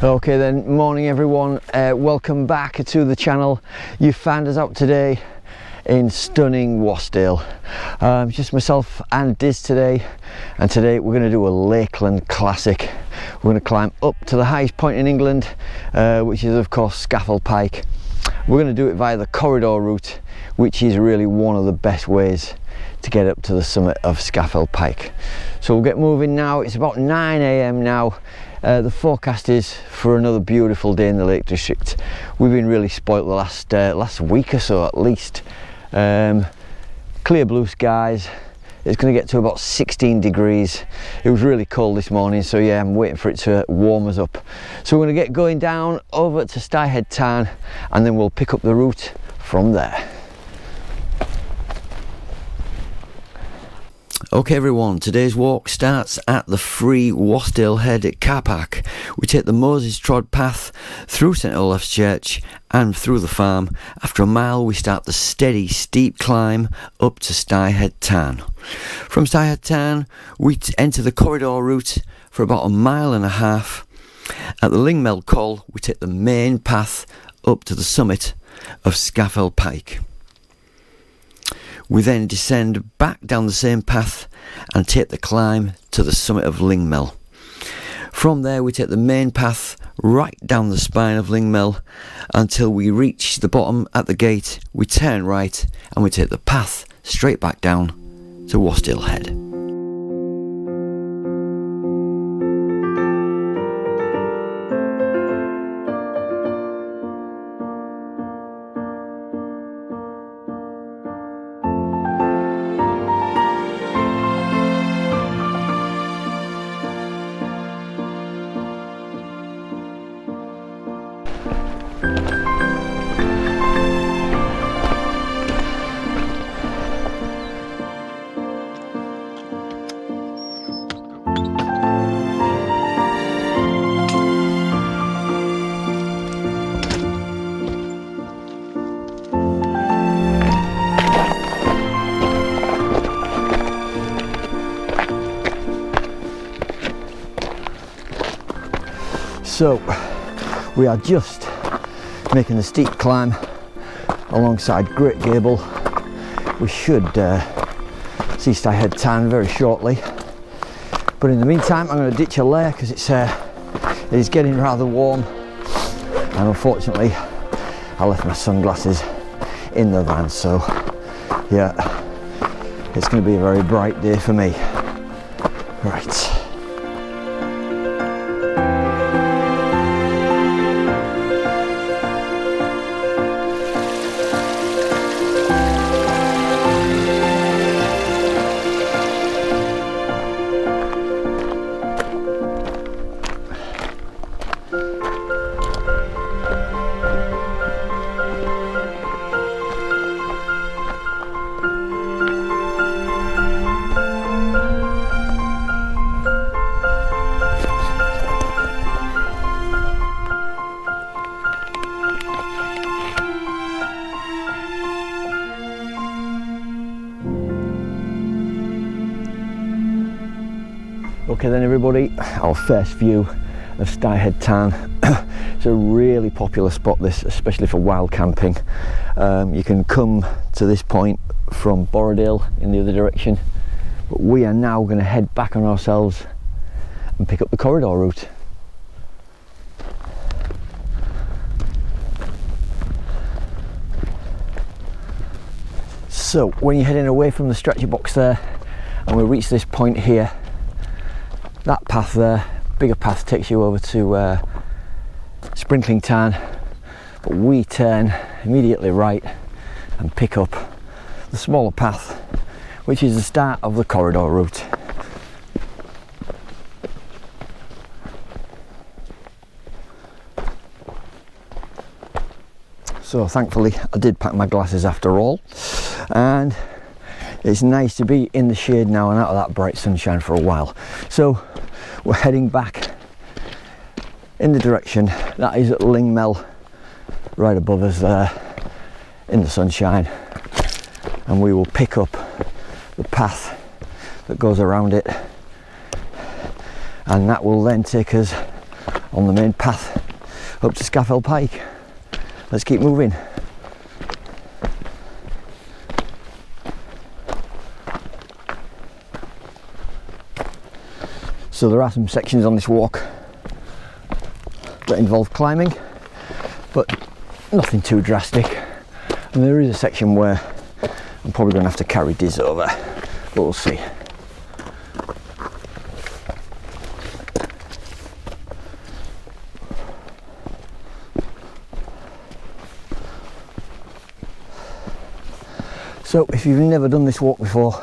Okay then, morning everyone, welcome back to the channel. You found us out today in stunning Wasdale. Just myself and Diz today, and today we're going to do a Lakeland classic. We're going to climb up to the highest point in England, which is of course Scafell Pike. We're going to do it via the corridor route, which is really one of the best ways to get up to the summit of Scafell Pike. So we'll get moving now. It's about 9 AM now. The forecast is for another beautiful day in the Lake District. We've been really spoilt the last week or so at least. Clear blue skies. It's going to get to about 16 degrees. It was really cold this morning, so yeah, I'm waiting for it to warm us up. So we're going to get going down over to Sty Head Tarn, and then we'll pick up the route from there. Okay everyone, today's walk starts at the free Wasdale Head car park. We take the Moses trod path through St Olaf's Church and through the farm. After a mile we start the steady steep climb up to Styhead Tarn. From Styhead Tarn we enter the corridor route for about 1.5 miles. At the Lingmell col we take the main path up to the summit of Scafell Pike. We then descend back down the same path and take the climb to the summit of Lingmell. From there we take the main path right down the spine of Lingmell until we reach the bottom at the gate. We turn right and we take the path straight back down to Wasdale Head. So we are just making the steep climb alongside Great Gable. We should see Styhead Tarn very shortly, but in the meantime I'm going to ditch a layer because it is getting rather warm, and unfortunately I left my sunglasses in the van, so yeah, it's going to be a very bright day for me. Right. Okay then everybody, our first view of Styhead Tarn. It's a really popular spot this, especially for wild camping. You can come to this point from Borrowdale in the other direction, but we are now going to head back on ourselves and pick up the corridor route. So when you're heading away from the stretcher box there and we reach this point here, that path there, bigger path, takes you over to Sprinkling Tarn, but we turn immediately right and pick up the smaller path, which is the start of the corridor route. So thankfully I did pack my glasses after all, and it's nice to be in the shade now and out of that bright sunshine for a while. So we're heading back in the direction that is at Lingmell, right above us there in the sunshine, and we will pick up the path that goes around it, and that will then take us on the main path up to Scafell Pike. Let's keep moving. So there are some sections on this walk that involve climbing, but nothing too drastic. And there is a section where I'm probably going to have to carry Diz over, but we'll see. So if you've never done this walk before,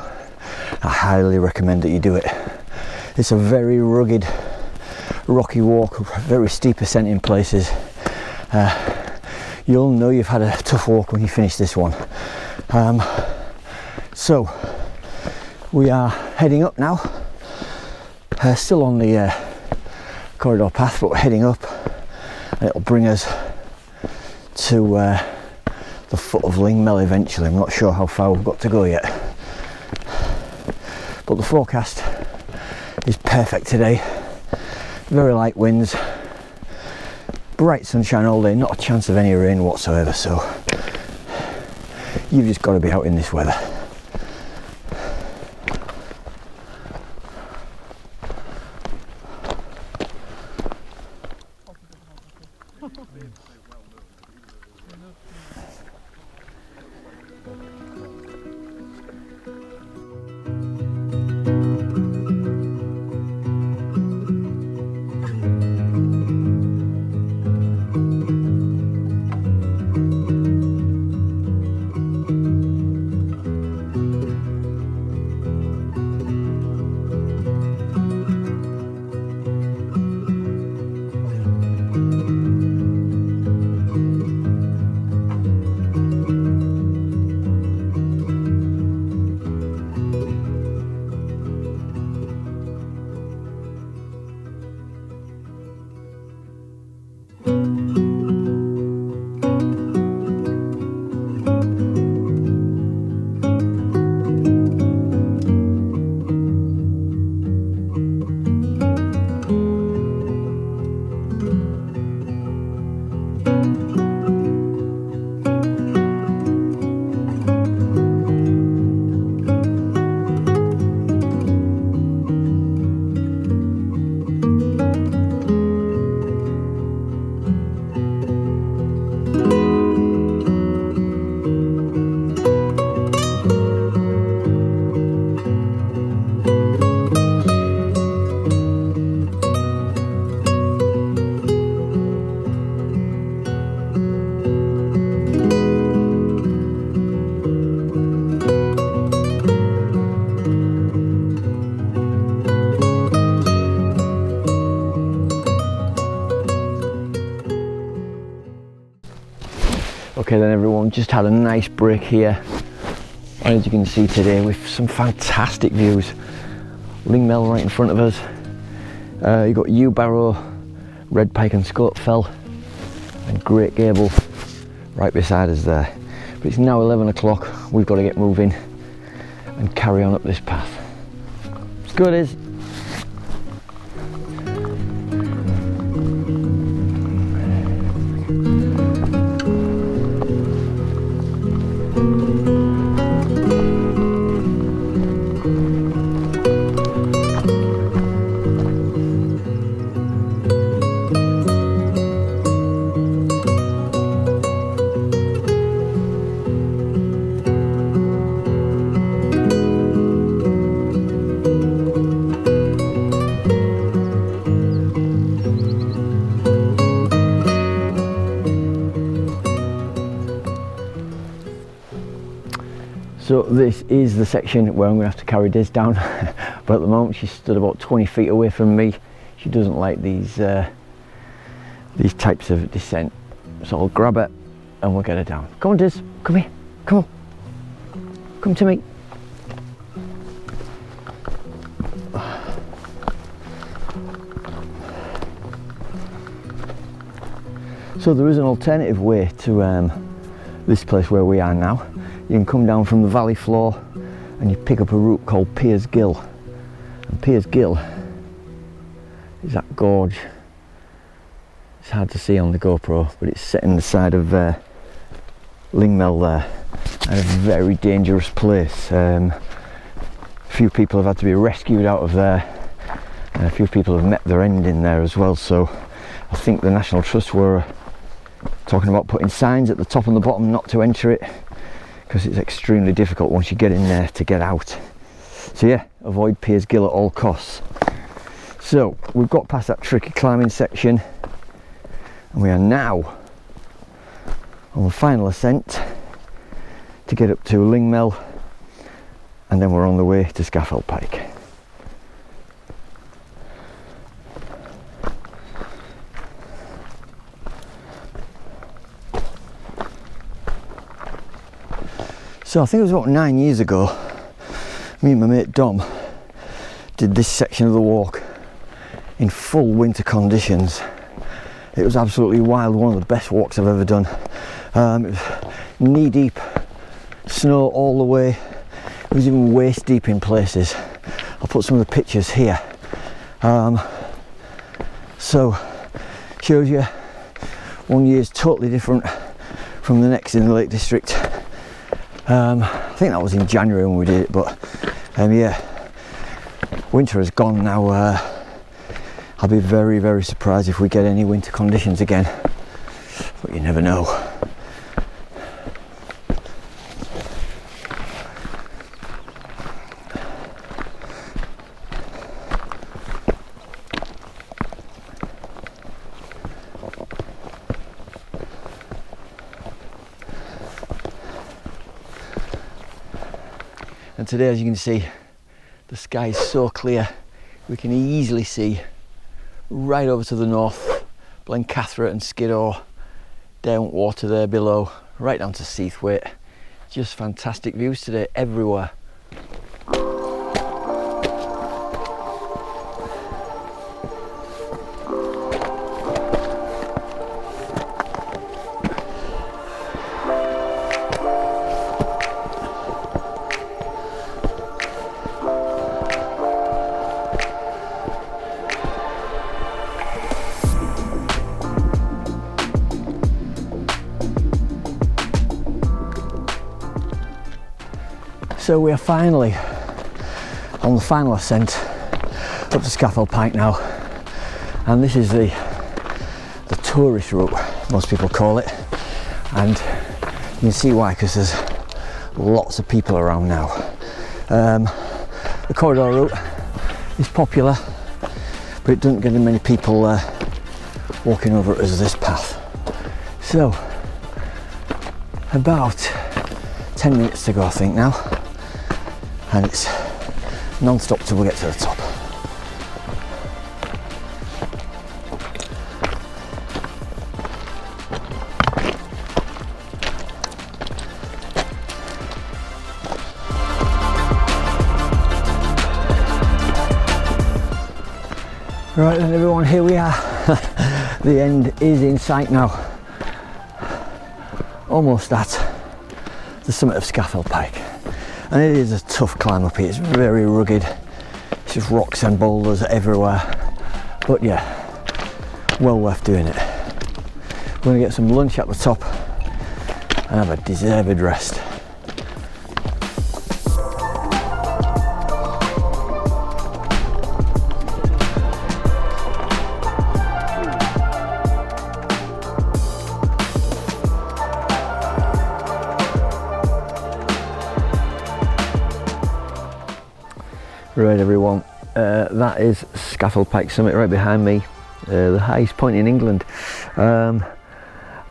I highly recommend that you do it. It's a very rugged, rocky walk, very steep ascent in places. You'll know you've had a tough walk when you finish this one. So we are heading up now, still on the corridor path, but we're heading up, and it'll bring us to the foot of Lingmell eventually. I'm not sure how far we've got to go yet, but the forecast is perfect today. Very light winds, bright sunshine all day, not a chance of any rain whatsoever, so you've just got to be out in this weather. Okay then everyone, just had a nice break here, and as you can see today with some fantastic views. Lingmell right in front of us, you've got Yew Barrow, Red Pike and Scafell, and Great Gable right beside us there. But it's now 11 o'clock, we've got to get moving and carry on up this path. Let's go, Diz. So this is the section where I'm going to have to carry Diz down, but at the moment she's stood about 20 feet away from me. She doesn't like these types of descent, so I'll grab her and we'll get her down. Come on Diz, come here, come on, come to me. So there is an alternative way to this place where we are now. You can come down from the valley floor and you pick up a route called Piers Gill. And Piers Gill is that gorge It's hard to see on the GoPro, but it's set in the side of Lingmell there, and a very dangerous place. A few people have had to be rescued out of there, and a few people have met their end in there as well. So I think the National Trust were talking about putting signs at the top and the bottom not to enter it, because it's extremely difficult once you get in there to get out. So yeah, avoid Piers Gill at all costs. So we've got past that tricky climbing section, and we are now on the final ascent to get up to Lingmell, and then we're on the way to Scafell Pike. So I think it was about 9 years ago, me and my mate Dom did this section of the walk in full winter conditions. It was absolutely wild, one of the best walks I've ever done. It was knee deep, snow all the way. It was even waist deep in places. I'll put some of the pictures here. So shows you one year is totally different from the next in the Lake District. I think that was in January when we did it, but yeah, winter has gone now. I'll be very, very surprised if we get any winter conditions again, but you never know. And today, as you can see, the sky is so clear, we can easily see right over to the north, Blencathra and Skiddaw, down water there below, right down to Seathwaite. Just fantastic views today everywhere. So we are finally on the final ascent up to Scafell Pike now, and this is the tourist route, most people call it, and you can see why, because there's lots of people around now. The corridor route is popular, but it doesn't get many people walking over it as this path. So about 10 minutes to go, I think now, and it's non-stop till we get to the top. Right then everyone, here we are. The end is in sight now. Almost at the summit of Scafell Pike. And it is a tough climb up here, it's very rugged. It's just rocks and boulders everywhere. But yeah, well worth doing it. We're going to get some lunch at the top and have a deserved rest. Right everyone, that is Scafell Pike summit right behind me, the highest point in England. But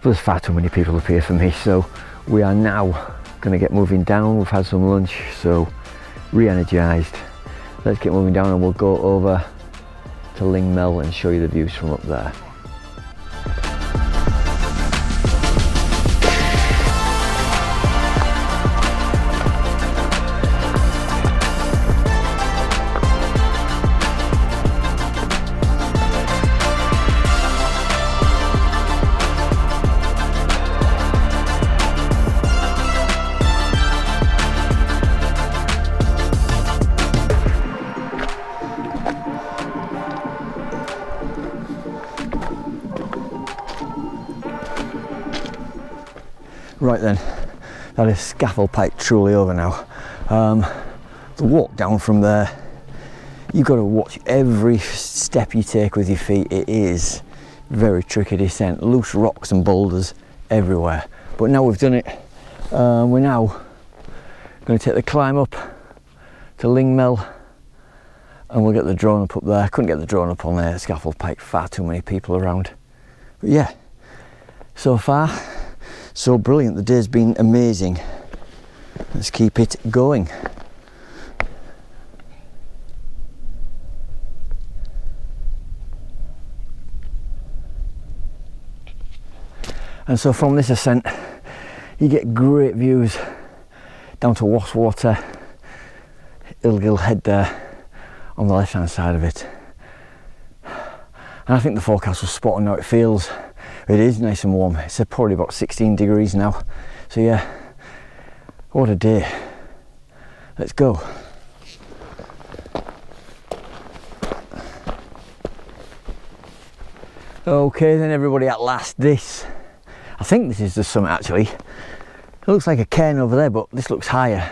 there's far too many people up here for me, so we are now going to get moving down. We've had some lunch, so re-energised. Let's get moving down and we'll go over to Lingmell and show you the views from up there. Right then, that is Scafell Pike truly over now. The walk down from there, you've got to watch every step you take with your feet. It is very tricky descent, loose rocks and boulders everywhere. But now we've done it, we're now going to take the climb up to Lingmell, and we'll get the drone up there. Couldn't get the drone up on there at Scafell Pike, far too many people around. But yeah, so far so brilliant. The day's been amazing. Let's keep it going. And so from this ascent you get great views down to Wasdale Head there on the left hand side of it. And I think the forecast was spot on. Now it feels, it is nice and warm. It's probably about 16 degrees now. So yeah, what a day. Let's go. Okay then everybody, at last, I think this is the summit actually. It looks like a cairn over there, but this looks higher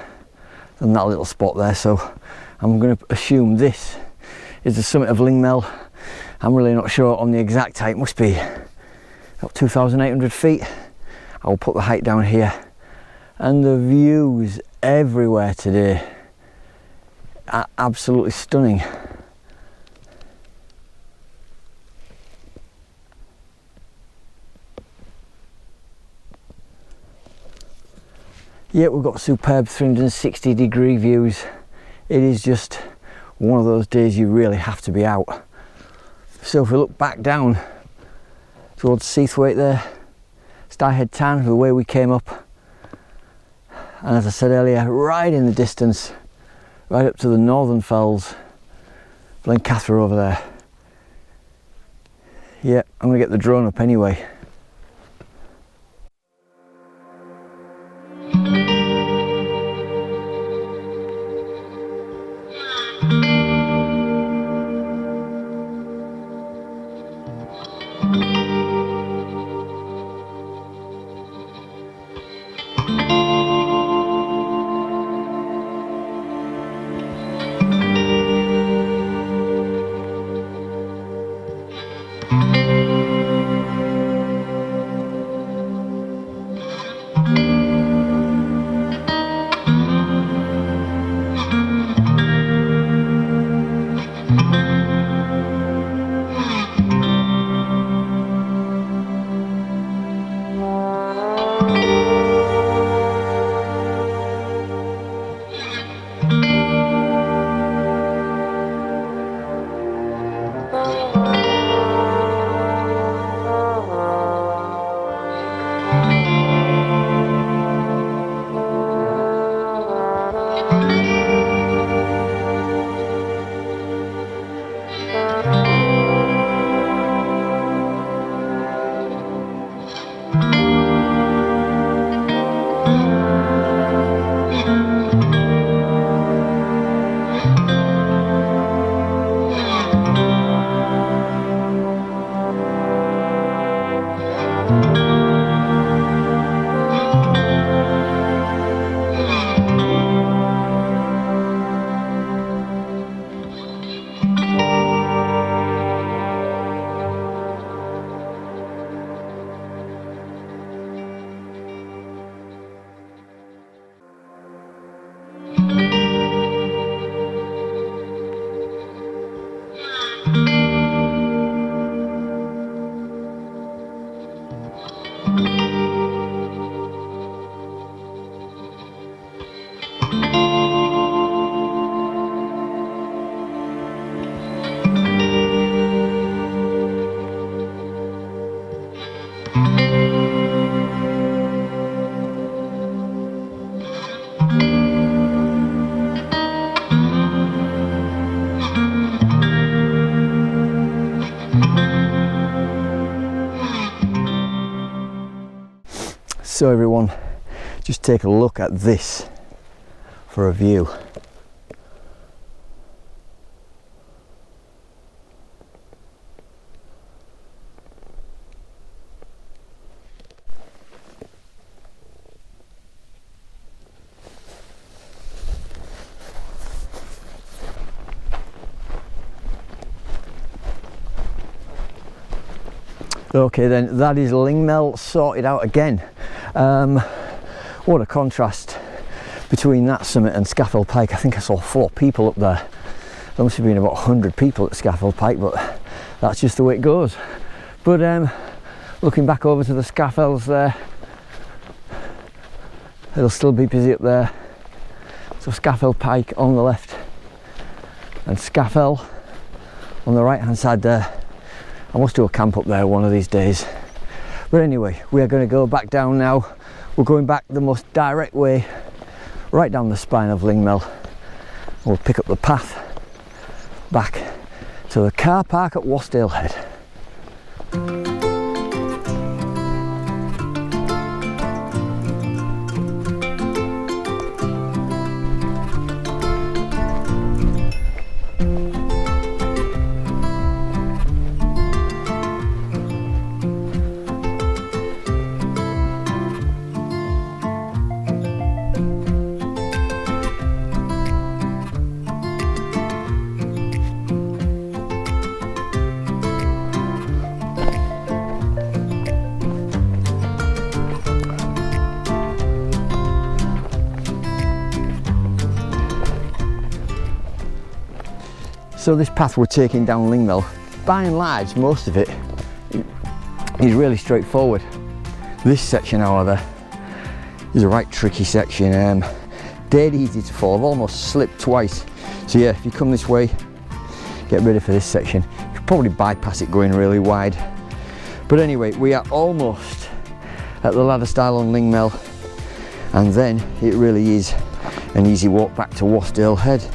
than that little spot there, so I'm going to assume this is the summit of Lingmell. I'm really not sure on the exact height. It must be about 2,800 feet. I'll put the height down here. And the views everywhere today are absolutely stunning. Yeah, we've got superb 360 degree views. It is just one of those days you really have to be out. So if we look back down towards Seathwaite there, Styhead Tarn, the way we came up, and as I said earlier, right in the distance, right up to the northern fells, Blencathra over there. Yeah, I'm going to get the drone up anyway. So everyone, just take a look at this for a view. Okay then, that is Lingmell sorted out again. What a contrast between that summit and Scafell Pike. I think I saw 4 people up there. There must have been about 100 people at Scafell Pike, but that's just the way it goes. But looking back over to the Scafells there, it'll still be busy up there. So Scafell Pike on the left and Scafell on the right hand side there. I must do a camp up there one of these days. But anyway, we are going to go back down now. We're going back the most direct way, right down the spine of Lingmell. We'll pick up the path back to the car park at Wasdale Head. So this path we're taking down Lingmell, by and large, most of it is really straightforward. This section, however, is a right tricky section. Dead easy to fall. I've almost slipped twice. So yeah, if you come this way, get ready for this section. You could probably bypass it going really wide. But anyway, we are almost at the ladder stile on Lingmell, and then it really is an easy walk back to Wasdale Head.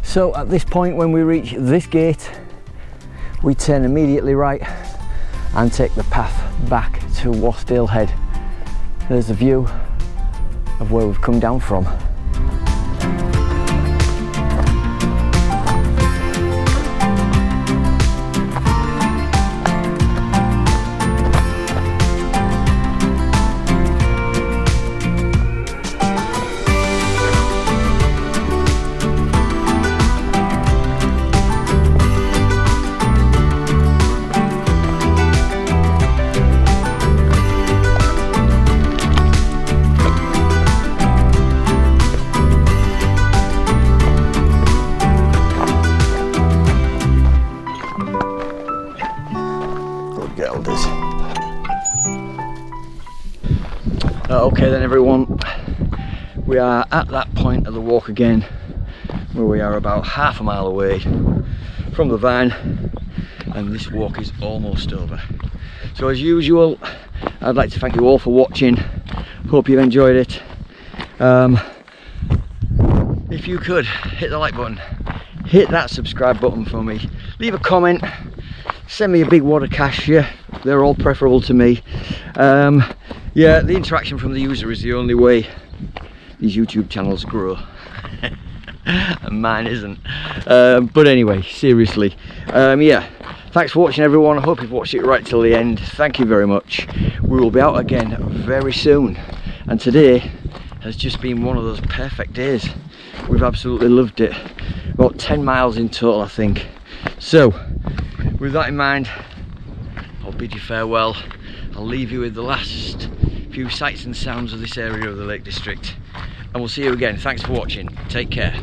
So at this point, when we reach this gate, we turn immediately right and take the path back to Wasdale Head. There's a view of where we've come down from. Okay then everyone, we are at that point of the walk again where we are about half a mile away from the vine, and this walk is almost over. So as usual, I'd like to thank you all for watching. Hope you've enjoyed it. If you could hit the like button, hit that subscribe button for me, leave a comment, send me a big wad of cash. Yeah, they're all preferable to me. Yeah, the interaction from the user is the only way these YouTube channels grow. And mine isn't. But anyway, seriously, yeah, thanks for watching everyone. I hope you've watched it right till the end. Thank you very much. We will be out again very soon, and today has just been one of those perfect days. We've absolutely loved it. About 10 miles in total, I think. So with that in mind, I'll bid you farewell. I'll leave you with the last few sights and sounds of this area of the Lake District, and we'll see you again. Thanks for watching. Take care.